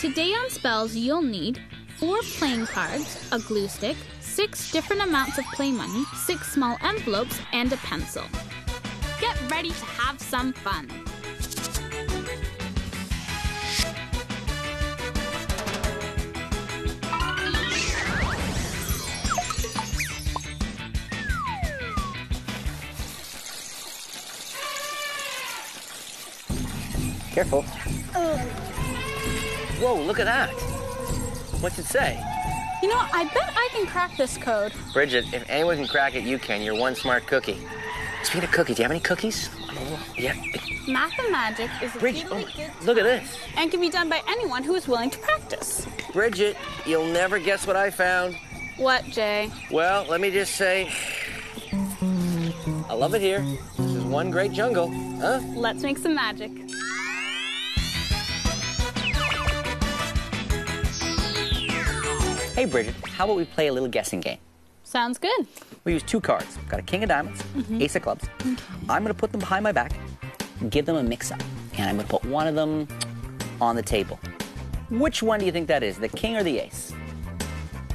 Today on Spellz, you'll need 4 playing cards, a glue stick, 6 different amounts of play money, 6 small envelopes, and a pencil. Get ready to have some fun. Careful. Whoa, look at that. What's it say? You know, I bet I can crack this code. Bridget, if anyone can crack it, you can. You're one smart cookie. Speaking of cookies, do you have any cookies? Yeah. Mathemagic is Bridget, really good look at this. and can be done by anyone who is willing to practice. Bridget, you'll never guess what I found. What, Jay? Well, let me just say, I love it here. This is one great jungle, huh? Let's make some magic. Hey, Bridget, how about we play a little guessing game? Sounds good. We use 2 cards. Got a king of diamonds, ace of clubs. Okay. I'm going to put them behind my back, give them a mix-up, and I'm going to put one of them on the table. Which one do you think that is, the king or the ace?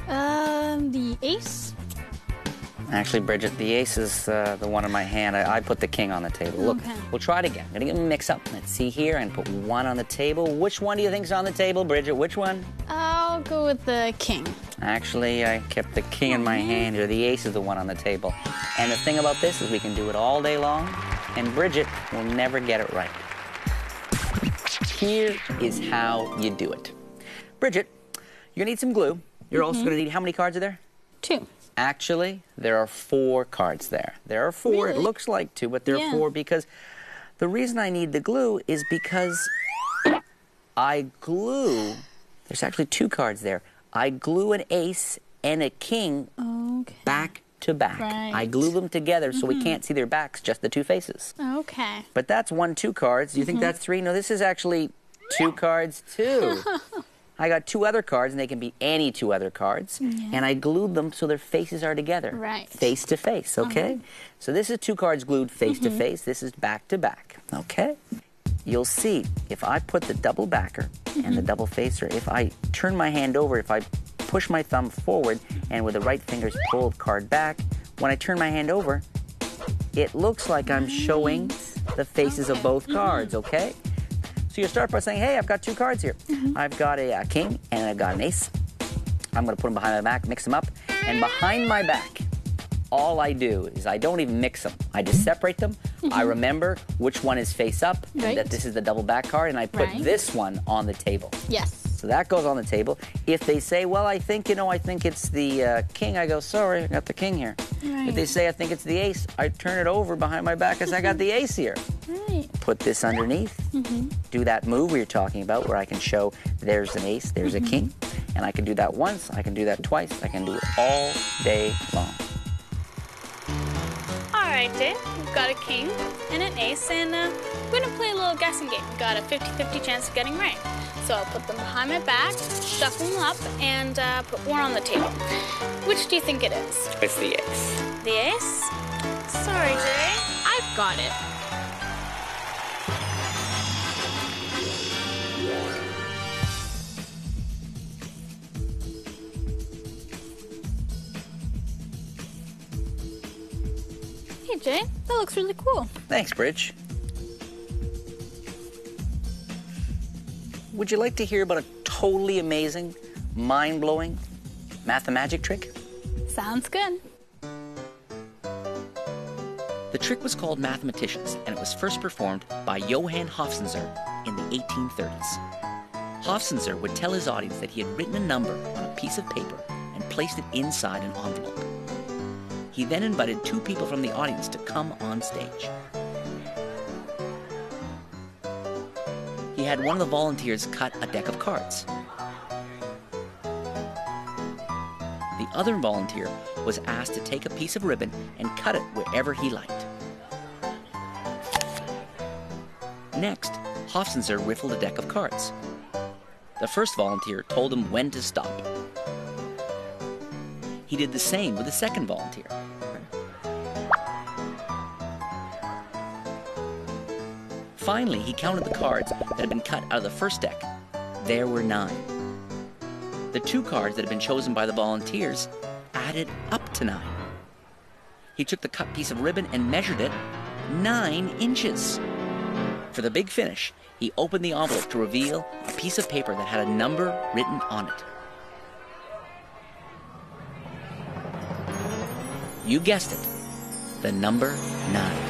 The ace? Actually, Bridget, the ace is the one in my hand. I put the king on the table. Look, we'll try it again. I'm going to give them a mix-up. Let's see here and put one on the table. Which one do you think's on the table, Bridget? Which one? I'll go with the king. Actually, I kept the king in my hand here. The ace is the one on the table. And the thing about this is we can do it all day long, and Bridget will never get it right. Here is how you do it. Bridget, you're gonna need some glue. You're also gonna need, how many cards are there? 2. Actually, there are 4 cards there. There are 4, Really? It looks like 2, but there are 4 because the reason I need the glue is because I glue, there's actually 2 cards there. I glue an ace and a king back to back. Right. I glue them together so we can't see their backs, just the 2 faces. Okay. But that's 1, 2 cards. Do you think that's 3? No, this is actually 2 cards too. I got 2 other cards, and they can be any 2 other cards. And I glued them so their faces are together. Right. Face to face, okay? So this is 2 cards glued face to face. This is back to back, okay? You'll see, if I put the double backer and the double facer, if I turn my hand over, if I push my thumb forward and with the right fingers pull the card back, when I turn my hand over, it looks like I'm showing the faces of both cards, okay? So you start by saying, hey, I've got 2 cards here. I've got a king and I've got an ace. I'm gonna put them behind my back, mix them up, and behind my back, all I do is I don't even mix them. I just separate them. I remember which one is face up, and that this is the double back card, and I put this one on the table. Yes. So that goes on the table. If they say, well, I think it's the king, I go, sorry, I got the king here. If they say I think it's the ace, I turn it over behind my back as I got the ace here. Put this underneath. Do that move we were talking about where I can show there's an ace, there's a king. And I can do that once, I can do that twice, I can do it all day long. All right, Dave. We've got a king and an ace, and we're gonna play a little guessing game. We've got a 50-50 chance of getting right. So I'll put them behind my back, shuffle them up, and put one on the table. Which do you think it is? It's the ace. The ace? Sorry, Jay. I've got it. Hey, Jay. That looks really cool. Thanks, Bridge. Would you like to hear about a totally amazing, mind-blowing Mathemagic trick? Sounds good. The trick was called Mathemagician, and it was first performed by Johann Hofstadter in the 1830s. Hofstadter would tell his audience that he had written a number on a piece of paper and placed it inside an envelope. He then invited 2 people from the audience to come on stage. He had one of the volunteers cut a deck of cards. The other volunteer was asked to take a piece of ribbon and cut it wherever he liked. Next, Hofstadter riffled a deck of cards. The first volunteer told him when to stop. He did the same with the second volunteer. Finally, he counted the cards that had been cut out of the first deck. there were 9. The 2 cards that had been chosen by the volunteers added up to 9. He took the cut piece of ribbon and measured it 9 inches. For the big finish, he opened the envelope to reveal a piece of paper that had a number written on it. You guessed it, the number 9.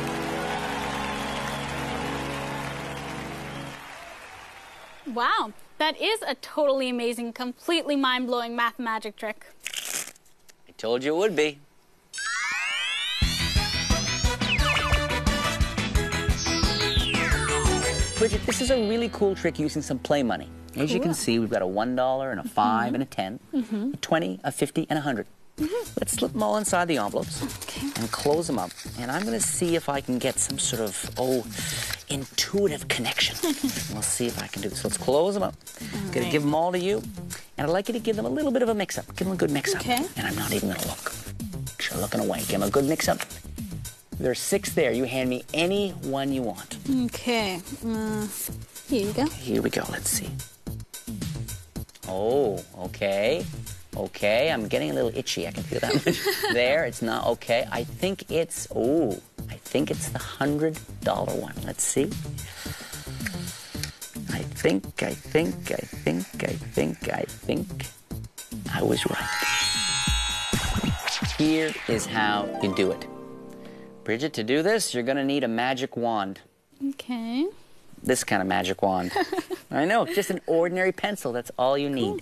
Wow, that is a totally amazing, completely mind-blowing math magic trick. I told you it would be. Bridget, this is a really cool trick using some play money. As you can see, we've got a $1 and a 5 and a 10, a 20, a 50, and a 100. Let's slip them all inside the envelopes and close them up. And I'm going to see if I can get some sort of, intuitive connection. We'll see if I can do this. Let's close them up. I'm going to give them all to you. And I'd like you to give them a little bit of a mix-up. Give them a good mix-up. Okay. And I'm not even going to look. You're looking away. Give them a good mix-up. There's 6 there. You hand me any one you want. Okay. Here you go. Here we go. Let's see. Oh, okay. Okay, I'm getting a little itchy. I can feel that much. There, it's not okay. I think it's the $100 one. Let's see. I think I was right. Here is how you do it. Bridget, to do this, you're gonna need a magic wand. Okay. This kind of magic wand. I know, just an ordinary pencil, that's all you need.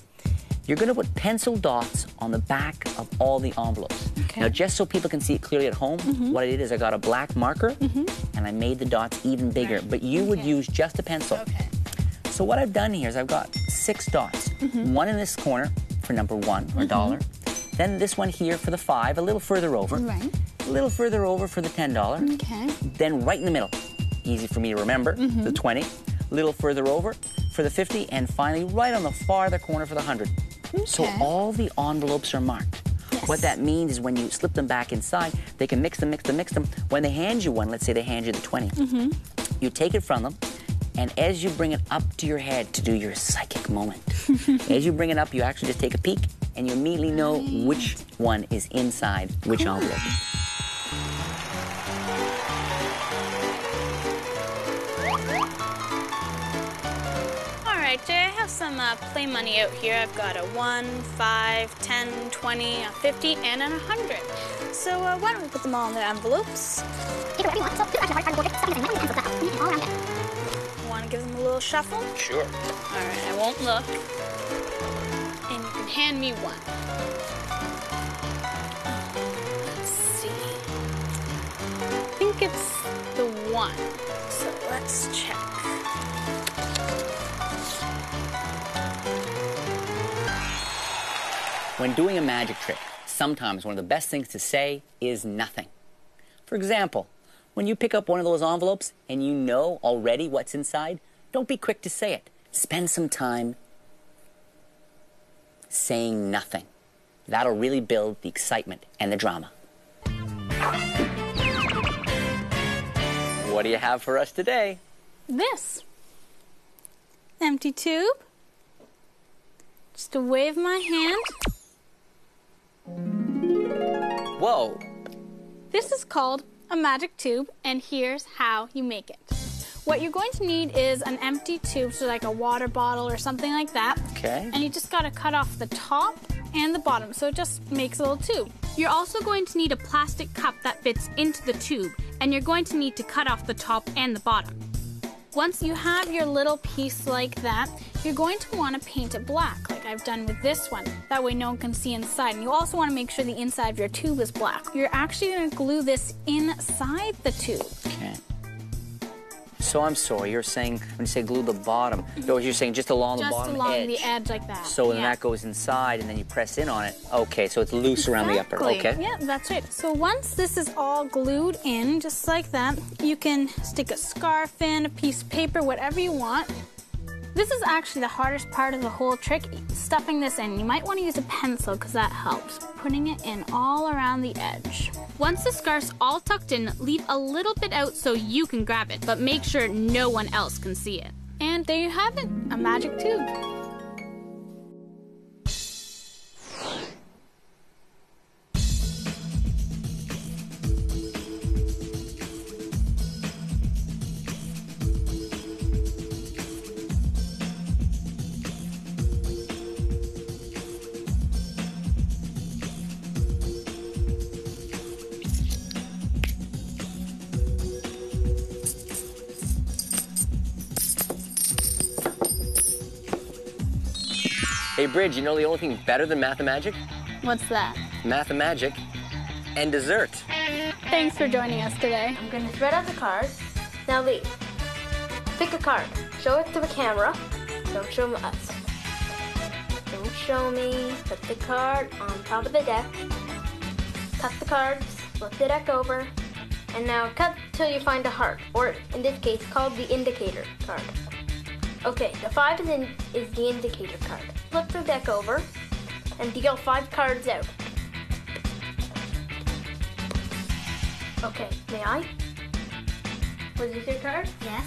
You're going to put pencil dots on the back of all the envelopes. Okay. Now, just so people can see it clearly at home, what I did is I got a black marker and I made the dots even bigger. Right. But you would use just a pencil. Okay. So what I've done here is I've got 6 dots. One in this corner for number 1 or dollar. Then this one here for the 5, a little further over. Right. A little further over for the $10. Okay. Then right in the middle, easy for me to remember, the 20. A little further over for the 50, and finally right on the farther corner for the 100. Okay. So all the envelopes are marked. Yes. What that means is when you slip them back inside, they can mix them. When they hand you one, let's say they hand you the 20, you take it from them, and as you bring it up to your head to do your psychic moment, as you bring it up, you actually just take a peek, and you immediately know which one is inside which envelope. I have some play money out here. I've got a 1, 5, 10, 20, a 50, and a 100. So why don't we put them all in the envelopes? Want to give them a little shuffle? Sure. All right, I won't look. And you can hand me one. Let's see. I think it's the 1. So let's check. When doing a magic trick, sometimes one of the best things to say is nothing. For example, when you pick up one of those envelopes and you know already what's inside, don't be quick to say it. Spend some time saying nothing. That'll really build the excitement and the drama. What do you have for us today? This. Empty tube. Just a wave my hand. Whoa. This is called a magic tube, and here's how you make it. What you're going to need is an empty tube, so like a water bottle or something like that. Okay. And you just gotta cut off the top and the bottom, so it just makes a little tube. You're also going to need a plastic cup that fits into the tube, and you're going to need to cut off the top and the bottom. Once you have your little piece like that, you're going to want to paint it black, like I've done with this one. That way no one can see inside. And you also want to make sure the inside of your tube is black. You're actually going to glue this inside the tube. Okay. So I'm sorry, you're saying, when you say glue the bottom, you're saying just along the bottom edge? Just along the edge like that. So then that goes inside and then you press in on it. Okay, so it's loose around the upper, okay. Yeah, that's right. So once this is all glued in, just like that, you can stick a scarf in, a piece of paper, whatever you want. This is actually the hardest part of the whole trick, stuffing this in. You might want to use a pencil because that helps. Putting it in all around the edge. Once the scarf's all tucked in, leave a little bit out so you can grab it, but make sure no one else can see it. And there you have it, a magic tube. Hey, Bridge, you know the only thing better than Mathemagic? What's that? Mathemagic and dessert. Thanks for joining us today. I'm going to spread out the cards. Now Lee, pick a card. Show it to the camera. Don't show us. Don't show me. Put the card on top of the deck. Cut the cards. Flip the deck over. And now cut till you find a heart, or in this case, called the indicator card. Okay, the 5 is the indicator card. Flip the deck over and deal 5 cards out. Okay, may I? Was this your card? Yes.